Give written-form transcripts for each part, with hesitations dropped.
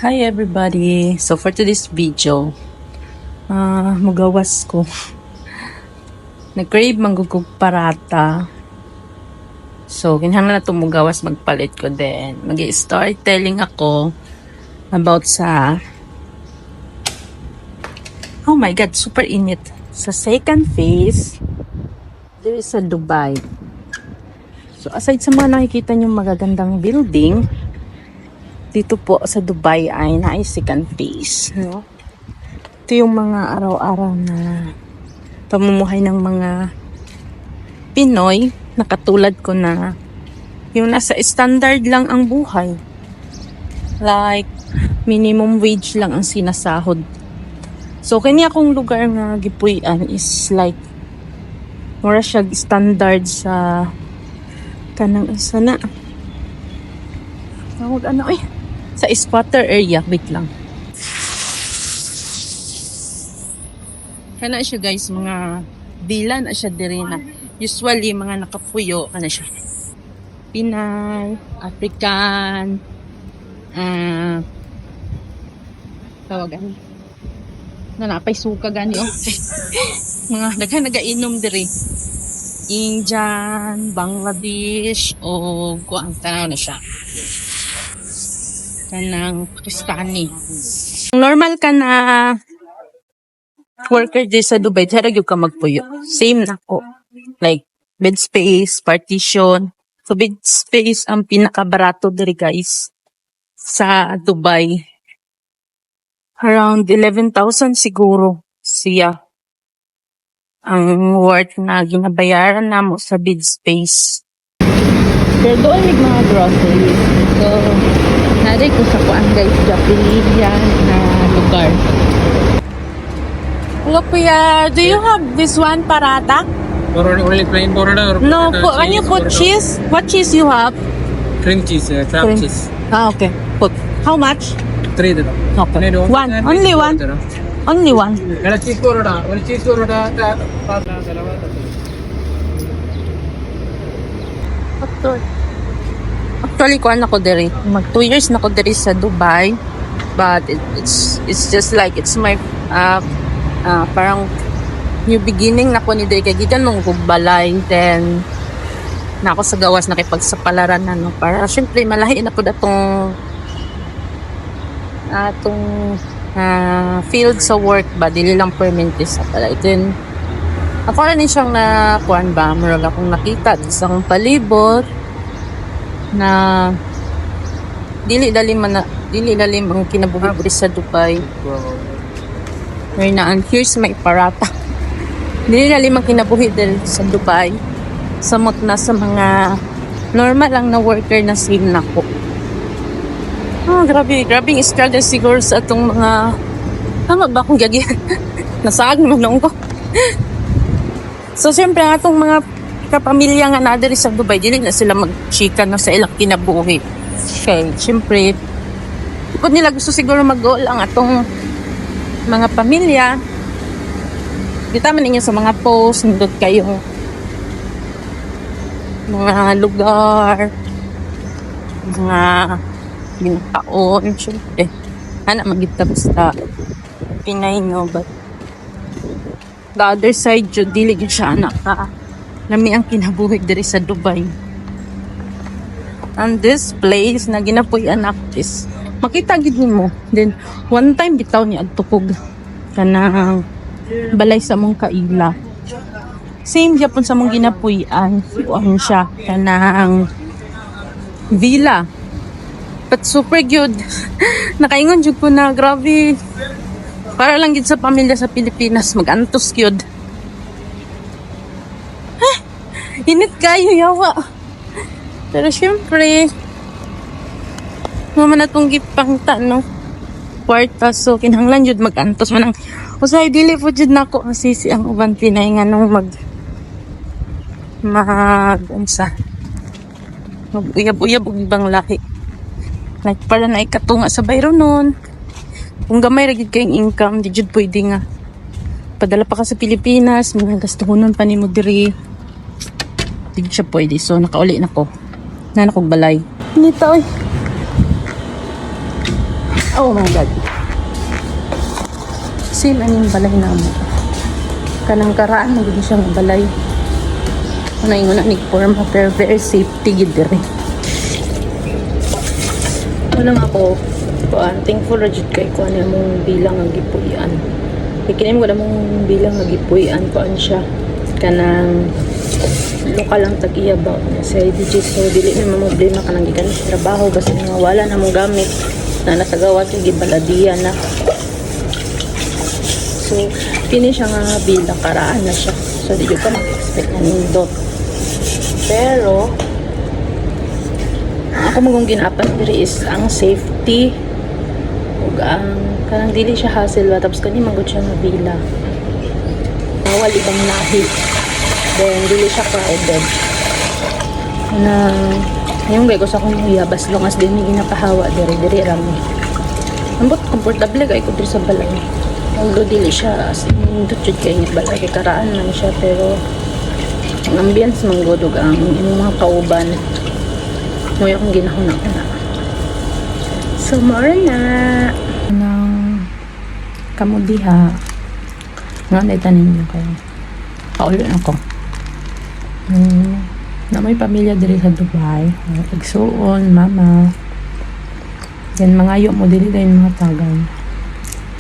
Hi everybody! So for today's video, mugawas ko. Nag-crave manggugug parata. So kinahanglan na itong mugawas magpalit ko din. Mag-i-start telling ako about sa oh my god, super init. Sa second phase, there is a Dubai. So aside sa mga nakikita nyo magagandang building, dito po sa Dubai ay second phase, no? Ito yung mga araw-araw na pamumuhay ng mga Pinoy na katulad ko na yung nasa standard lang ang buhay. Like, minimum wage lang ang sinasahod. So, kanya akong lugar na gipuy-an is like mura siya standard sa kanang isa na. Tawag ano sa squatter area, wait lang. Kana siya guys, mga villa na siya diri na. Usually mga nakapuyo kana siya. Pinay, African, tawagan. Napay suka gani mga daghan nagainom diri. Indian, Bangladesh o kuang tanaw na siya. Kanang Pakistani. Normal ka na worker di sa Dubai, tara gyud ka magpuyo. Same na ko. Like bed space, partition. So bed space ang pinakabarato diri guys sa Dubai. Around 11,000 siguro siya ang worth na ginabayaran namo sa bed space. Pero doon may mga groceries. So, naday ko sa kuan guys, Japilian na lugar. Hello Kuya, do you have this one parata? Only plain paratha or No, can you put cheese? What cheese you have? cream cheese, crab cheese. Okay. Put. How much? 3 dada. Okay. One. Only one. Only one. cheese paratha. Only cheese paratha. Actually, kuan ako diri. Mag 2 years na ko diri sa Dubai. But it's just like it's my parang new beginning na ko ni diri kay gikan mong balay, then na ako sa gawas nakipagsapalaran na no para syempre malahi na pud atong field sa work ba dili lang permanente sa pala. Then ako rin siyang na kuan ba murag akong nakita isang palibot na dili dalim ang kinabuhi sa Dubai. Ngayon na, and here's my parata. Dili dalim ang kinabuhi diri sa Dubai. Samot na sa mga normal lang na worker na same na ko. Grabe struggle siguro sa atong mga tama ba akong gagi? Nasag naman ko. So, siyempre, atong mga kapamilya nga na diri sa Dubai, dili na sila mag-chika na sa ilang kinabuhi. Okay, siyempre, kung nila gusto siguro mag-goal ang atong mga pamilya, kita man ninyo sa mga post, nindot kayo mga lugar, mga ginakaon, siyempre, anak magita basta Pinay no, but the other side, yun, dili yun siya anak ka. Lami ang kinabuhi diri sa Dubai. And this place na ginapuy anak is makita gid mo. Then one time bitaw ni adtukog kanang balay sa mong kaila. Same gyapon sa mong ginapuy-an. Ano siya kanang villa. But super good. Nakaingon jud ko na grabe. Para lang gid sa pamilya sa Pilipinas mag-antos gyud. Init kayo yawa. Pero syempre naman atong gipangta no. Kwarta so kinahanglan jud mag-antos man ang usay dili po jud nako kasi si ang uban Pinay nga nung unsa mag-uyab-uyab og ibang lahi. Like para na ikatunga sa bayro nun. Kung gamay ra gid kayong income, di jud pwede nga padala pa ka sa Pilipinas, mga gastuhonon pa nimo diri. Di siya pwede. So nakauli na ko. Na nakog balay. Nito oy. Oh my God. Same aning balay na mo. Kanang karaan, magiging siyang balay. Ano yung una ni forma, pero very safety gid diri. Walang ako, thankful rajud kay kuan mong bilang ang gipuy-an. Kini mo wala mong bilang nga gipuy-an kuan siya. Kanang lokal lang tag-iya ba sa DJ, so dili na mo problema kanang gikan sa trabaho basta nga wala na mong gamit na nasa gawa kay gibaladiya na. So kini siya nga bilang karaan na siya, so di ka mag-expect na nindot. Pero ang ako magong ginapan diri is ang safety ug ang kanang dili siya hassle ba, tapos kani manggod siya nga bila bawal ibang lahi, then dili siya crowded na yung gay ko sa akong huyabas long as din may ginapahawa diri rami ambot komportable kay ko diri sa balay, although dili siya as in dutjud kay balay kay karaan man siya, pero ang ambience manggod ug ang imong mga kauban mo yung ginahuna ko na. So more na nang kamudiha nga naitanin niyo kayo kaulit ako na may pamilya diri sa Dubai, igsuon, mama, yan mga mo dili din mga tagan,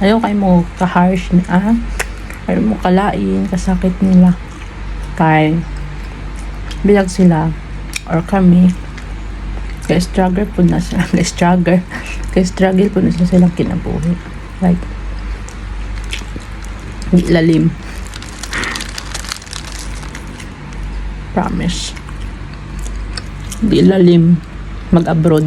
ayaw kayo mo ka-harsh na ayaw mo kalain, kasakit nila kay bilag sila or kami kay struggle po na sila kay struggle po na silang kinabuhi, like di lalim, promise di lalim mag abroad.